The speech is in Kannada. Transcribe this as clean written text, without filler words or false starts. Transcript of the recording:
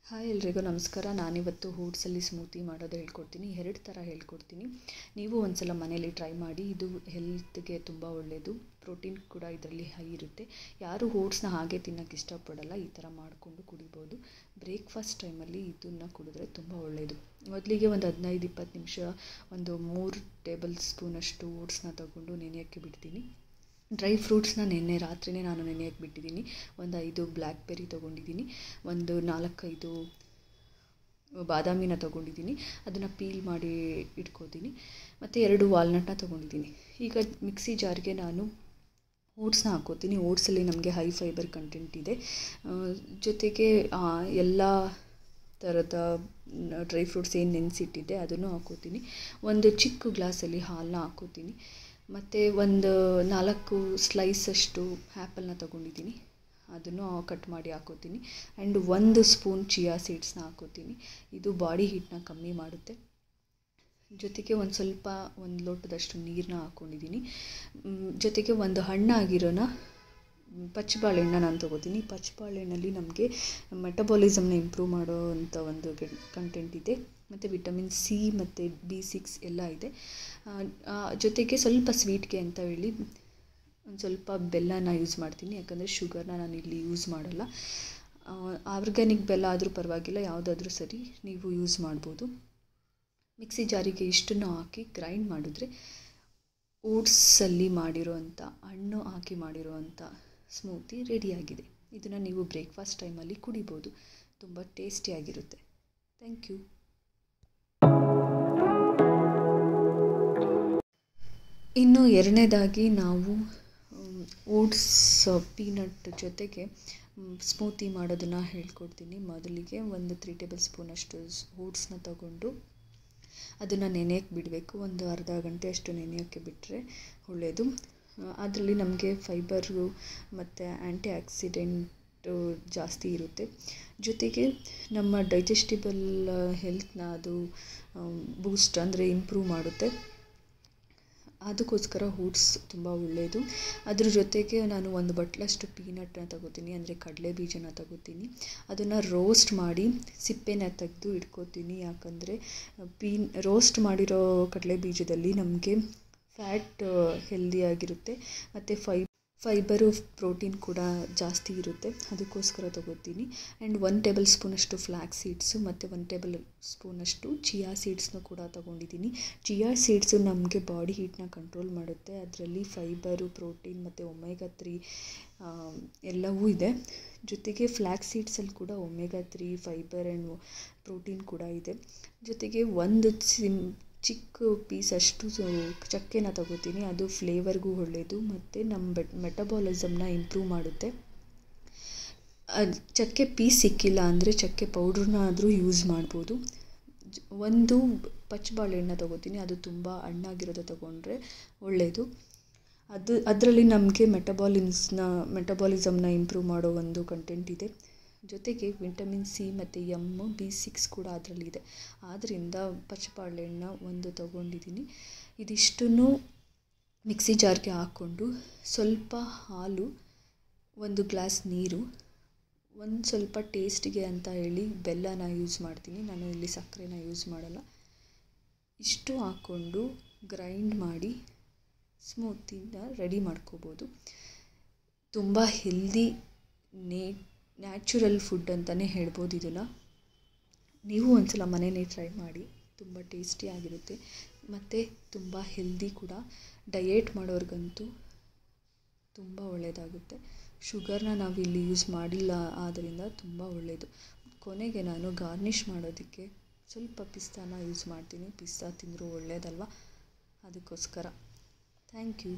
ಹಾಯ್ ಎಲ್ರಿಗೂ ನಮಸ್ಕಾರ. ನಾನಿವತ್ತು ಓಟ್ಸಲ್ಲಿ ಸ್ಮೂತಿ ಮಾಡೋದು ಹೇಳ್ಕೊಡ್ತೀನಿ. 2 ಥರ ಹೇಳ್ಕೊಡ್ತೀನಿ. ನೀವು ಒಂದ್ಸಲ ಮನೇಲಿ ಟ್ರೈ ಮಾಡಿ. ಇದು ಹೆಲ್ತ್ಗೆ ತುಂಬ ಒಳ್ಳೆಯದು. ಪ್ರೋಟೀನ್ ಕೂಡ ಇದರಲ್ಲಿ ಹೈ ಇರುತ್ತೆ. ಯಾರು ಓಟ್ಸ್ನ ಹಾಗೆ ತಿನ್ನೋಕ್ಕೆ ಇಷ್ಟಪಡಲ್ಲ, ಈ ಥರ ಮಾಡಿಕೊಂಡು ಕುಡಿಬೋದು. ಬ್ರೇಕ್ಫಾಸ್ಟ್ ಟೈಮಲ್ಲಿ ಇದನ್ನು ಕುಡಿದ್ರೆ ತುಂಬ ಒಳ್ಳೆಯದು. ಮೊದಲಿಗೆ ಒಂದು 15-20 ನಿಮಿಷ ಒಂದು 3 ಟೇಬಲ್ ಸ್ಪೂನಷ್ಟು ಓಟ್ಸ್ನ ತಗೊಂಡು ನೆನೆಯೋಕ್ಕೆ ಬಿಡ್ತೀನಿ. ಡ್ರೈ ಫ್ರೂಟ್ಸ್ನ ನಿನ್ನೆ ರಾತ್ರಿಯೇ ನಾನು ನೆನೆಯೋಕ್ಕೆ ಬಿಟ್ಟಿದ್ದೀನಿ. ಒಂದು 5 ಬ್ಲ್ಯಾಕ್ಬೆರಿ ತೊಗೊಂಡಿದ್ದೀನಿ, ಒಂದು 4-5 ಬಾದಾಮಿನ ತೊಗೊಂಡಿದ್ದೀನಿ. ಅದನ್ನು ಪೀಲ್ ಮಾಡಿ ಇಟ್ಕೋತೀನಿ. ಮತ್ತು 2 ವಾಲ್ನಟ್ನ ತೊಗೊಂಡಿದ್ದೀನಿ. ಈಗ ಮಿಕ್ಸಿ ಜಾರ್ಗೆ ನಾನು ಓಟ್ಸ್ನ ಹಾಕ್ಕೋತೀನಿ. ಓಟ್ಸಲ್ಲಿ ನಮಗೆ ಹೈ ಫೈಬರ್ ಕಂಟೆಂಟ್ ಇದೆ. ಜೊತೆಗೆ ಎಲ್ಲ ಥರದ ಡ್ರೈ ಫ್ರೂಟ್ಸ್ ಏನು ನೆನೆಸಿಟ್ಟಿದ್ದೆ ಅದನ್ನು ಹಾಕ್ಕೋತೀನಿ. ಒಂದು ಚಿಕ್ಕ ಗ್ಲಾಸಲ್ಲಿ ಹಾಲನ್ನ ಹಾಕ್ಕೋತೀನಿ. ಮತ್ತು ಒಂದು 4 ಸ್ಲೈಸಷ್ಟು ಆ್ಯಪಲ್ನ ತೊಗೊಂಡಿದ್ದೀನಿ, ಅದನ್ನು ಕಟ್ ಮಾಡಿ ಹಾಕ್ಕೋತೀನಿ. ಆ್ಯಂಡ್ 1 ಸ್ಪೂನ್ ಚಿಯಾ ಸೀಡ್ಸ್ನ ಹಾಕ್ಕೋತೀನಿ. ಇದು ಬಾಡಿ ಹೀಟ್ನ ಕಮ್ಮಿ ಮಾಡುತ್ತೆ. ಜೊತೆಗೆ ಒಂದು ಲೋಟದಷ್ಟು ನೀರನ್ನ ಹಾಕ್ಕೊಂಡಿದ್ದೀನಿ. ಜೊತೆಗೆ ಒಂದು ಹಣ್ಣಾಗಿರೋನ ಪಚ್ಚಬಾಳೆಹಣ್ಣು ನಾನು ತೊಗೋತೀನಿ. ಪಚ್ಚಬಾಳೆಹಣ್ಣಲ್ಲಿ ನಮಗೆ ಮೆಟಬಾಲಿಸಮ್ನ ಇಂಪ್ರೂವ್ ಮಾಡೋ ಅಂಥ ಒಂದು ಕಂಟೆಂಟ್ ಇದೆ. ಮತ್ತು ವಿಟಮಿನ್ ಸಿ ಮತ್ತು B6 ಎಲ್ಲ ಇದೆ. ಜೊತೆಗೆ ಸ್ವಲ್ಪ ಸ್ವೀಟ್ಗೆ ಅಂತ ಹೇಳಿ ಒಂದು ಸ್ವಲ್ಪ ಬೆಲ್ಲನ ಯೂಸ್ ಮಾಡ್ತೀನಿ. ಯಾಕಂದರೆ ಶುಗರ್ನ ನಾನು ಇಲ್ಲಿ ಯೂಸ್ ಮಾಡಲ್ಲ. ಆರ್ಗ್ಯಾನಿಕ್ ಬೆಲ್ಲ ಆದರೂ ಪರವಾಗಿಲ್ಲ, ಯಾವುದಾದ್ರೂ ಸರಿ ನೀವು ಯೂಸ್ ಮಾಡ್ಬೋದು. ಮಿಕ್ಸಿ ಜಾರಿಗೆ ಇಷ್ಟನ್ನು ಹಾಕಿ ಗ್ರೈಂಡ್ ಮಾಡಿದ್ರೆ ಓಟ್ಸಲ್ಲಿ ಮಾಡಿರೋವಂಥ ಹಣ್ಣು ಹಾಕಿ ಮಾಡಿರುವಂಥ ಸ್ಮೂತಿ ರೆಡಿಯಾಗಿದೆ. ಇದನ್ನು ನೀವು ಬ್ರೇಕ್ಫಾಸ್ಟ್ ಟೈಮಲ್ಲಿ ಕುಡಿಬೋದು. ತುಂಬ ಟೇಸ್ಟಿಯಾಗಿರುತ್ತೆ. Thank you. ಇನ್ನು 2ನೇದಾಗಿ ನಾವು ಓಟ್ಸ್ ಪೀನಟ್ ಜೊತೆಗೆ ಸ್ಮೂತಿ ಮಾಡೋದನ್ನು ಹೇಳ್ಕೊಡ್ತೀನಿ. ಮೊದಲಿಗೆ ಒಂದು 3 ಟೇಬಲ್ ಸ್ಪೂನಷ್ಟು ಓಟ್ಸ್ನ ತಗೊಂಡು ಅದನ್ನು ನೆನೆಯೋಕ್ಕೆ ಬಿಡಬೇಕು. ಒಂದು ಅರ್ಧ ಗಂಟೆ ಅಷ್ಟು ನೆನೆಯೋಕ್ಕೆ ಬಿಟ್ಟರೆ ಒಳ್ಳೆಯದು. ಅದರಲ್ಲಿ ನಮಗೆ ಫೈಬರು ಮತ್ತು ಆ್ಯಂಟಿ ಆಕ್ಸಿಡೆಂಟು ಜಾಸ್ತಿ ಇರುತ್ತೆ. ಜೊತೆಗೆ ನಮ್ಮ ಡೈಜೆಸ್ಟಿಬಲ್ ಹೆಲ್ತ್ನ ಅದು ಬೂಸ್ಟ್ ಅಂದರೆ ಇಂಪ್ರೂವ್ ಮಾಡುತ್ತೆ. ಅದಕ್ಕೋಸ್ಕರ ಓಟ್ಸ್ ತುಂಬ ಒಳ್ಳೆಯದು. ಅದ್ರ ಜೊತೆಗೆ ನಾನು ಒಂದು ಬಟ್ಲಷ್ಟು ಪೀನಟ್ನ ತಗೋತೀನಿ, ಅಂದರೆ ಕಡಲೆ ಬೀಜನ ತಗೋತೀನಿ. ಅದನ್ನು ರೋಸ್ಟ್ ಮಾಡಿ ಸಿಪ್ಪೆನ ತೆಗೆದು ಇಟ್ಕೋತೀನಿ. ಯಾಕಂದರೆ ರೋಸ್ಟ್ ಮಾಡಿರೋ ಕಡಲೆ ಬೀಜದಲ್ಲಿ ನಮಗೆ ಫ್ಯಾಟ್ ಹೆಲ್ದಿಯಾಗಿರುತ್ತೆ ಮತ್ತು ಫೈಬರು ಪ್ರೋಟೀನ್ ಕೂಡ ಜಾಸ್ತಿ ಇರುತ್ತೆ. ಅದಕ್ಕೋಸ್ಕರ ತಗೋತೀನಿ. ಆ್ಯಂಡ್ 1 ಟೇಬಲ್ ಸ್ಪೂನಷ್ಟು ಫ್ಲ್ಯಾಕ್ಸ್ ಸೀಡ್ಸು ಮತ್ತು 1 ಟೇಬಲ್ ಸ್ಪೂನಷ್ಟು ಚಿಯಾ ಸೀಡ್ಸ್ನು ಕೂಡ ತೊಗೊಂಡಿದ್ದೀನಿ. ಚಿಯಾ ಸೀಡ್ಸು ನಮಗೆ ಬಾಡಿ ಹೀಟ್ನ ಕಂಟ್ರೋಲ್ ಮಾಡುತ್ತೆ. ಅದರಲ್ಲಿ ಫೈಬರು, ಪ್ರೋಟೀನ್ ಮತ್ತು ಒಮೆಗಾ 3 ಎಲ್ಲವೂ ಇದೆ. ಜೊತೆಗೆ ಫ್ಲ್ಯಾಕ್ಸ್ ಸೀಡ್ಸಲ್ಲಿ ಕೂಡ ಒಮೆಗಾ 3 ಫೈಬರ್ ಆ್ಯಂಡ್ ಪ್ರೋಟೀನ್ ಕೂಡ ಇದೆ. ಜೊತೆಗೆ ಒಂದು ಚಿಕ್ಕ ಪೀಸಷ್ಟು ಚಕ್ಕೆನ ತಗೋತೀನಿ. ಅದು ಫ್ಲೇವರ್ಗೂ ಒಳ್ಳೆಯದು ಮತ್ತು ನಮ್ಮ ಮೆಟಬಾಲಿಸಮ್ನ ಇಂಪ್ರೂವ್ ಮಾಡುತ್ತೆ. ಚಕ್ಕೆ ಪೀಸ್ ಸಿಕ್ಕಿಲ್ಲ ಅಂದರೆ ಚಕ್ಕೆ ಪೌಡ್ರನ್ನ ಆದರೂ ಯೂಸ್ ಮಾಡ್ಬೋದು. ಒಂದು ಪಚ್ಚಬಾಳೆಹಣ್ಣ ತಗೋತೀನಿ. ಅದು ತುಂಬ ಹಣ್ಣಾಗಿರೋದು ತಗೊಂಡ್ರೆ ಒಳ್ಳೆಯದು. ಅದರಲ್ಲಿ ನಮಗೆ ಮೆಟಬಾಲಿಸಮ್ನ ಇಂಪ್ರೂವ್ ಮಾಡೋ ಒಂದು ಕಂಟೆಂಟ್ ಇದೆ. ಜೊತೆಗೆ ವಿಟಮಿನ್ ಸಿ ಮತ್ತು B6 ಕೂಡ ಅದರಲ್ಲಿದೆ. ಆದ್ದರಿಂದ ಪಚ್ಚಬಾಳೆಹಣ್ಣ ಒಂದು ತೊಗೊಂಡಿದ್ದೀನಿ. ಇದಿಷ್ಟನ್ನು ಮಿಕ್ಸಿ ಜಾರ್ಗೆ ಹಾಕ್ಕೊಂಡು ಸ್ವಲ್ಪ ಹಾಲು, 1 ಗ್ಲಾಸ್ ನೀರು, ಒಂದು ಸ್ವಲ್ಪ ಟೇಸ್ಟಿಗೆ ಅಂತ ಹೇಳಿ ಬೆಲ್ಲನ ಯೂಸ್ ಮಾಡ್ತೀನಿ. ನಾನು ಇಲ್ಲಿ ಸಕ್ಕರೆನ ಯೂಸ್ ಮಾಡಲ್ಲ. ಇಷ್ಟು ಹಾಕ್ಕೊಂಡು ಗ್ರೈಂಡ್ ಮಾಡಿ ಸ್ಮೂತಿನ ರೆಡಿ ಮಾಡ್ಕೋಬೋದು. ತುಂಬ ಹೆಲ್ದಿ ನ್ಯಾಚುರಲ್ ಫುಡ್ ಅಂತಲೇ ಹೇಳ್ಬೋದು. ಇದನ್ನು ನೀವು ಒಂದ್ಸಲ ಮನೇಲಿ ಟ್ರೈ ಮಾಡಿ. ತುಂಬ ಟೇಸ್ಟಿಯಾಗಿರುತ್ತೆ ಮತ್ತು ತುಂಬ ಹೆಲ್ದಿ ಕೂಡ. ಡಯೇಟ್ ಮಾಡೋರ್ಗಂತೂ ತುಂಬ ಒಳ್ಳೆಯದಾಗುತ್ತೆ. ಶುಗರ್ನ ನಾವು ಇಲ್ಲಿ ಯೂಸ್ ಮಾಡಿಲ್ಲ, ಆದ್ದರಿಂದ ತುಂಬ ಒಳ್ಳೆಯದು. ಕೊನೆಗೆ ನಾನು ಗಾರ್ನಿಷ್ ಮಾಡೋದಕ್ಕೆ ಸ್ವಲ್ಪ ಪಿಸ್ತಾನ ಯೂಸ್ ಮಾಡ್ತೀನಿ. ಪಿಸ್ತಾ ತಿಂದರೂ ಒಳ್ಳೆಯದಲ್ವ, ಅದಕ್ಕೋಸ್ಕರ. Thank you.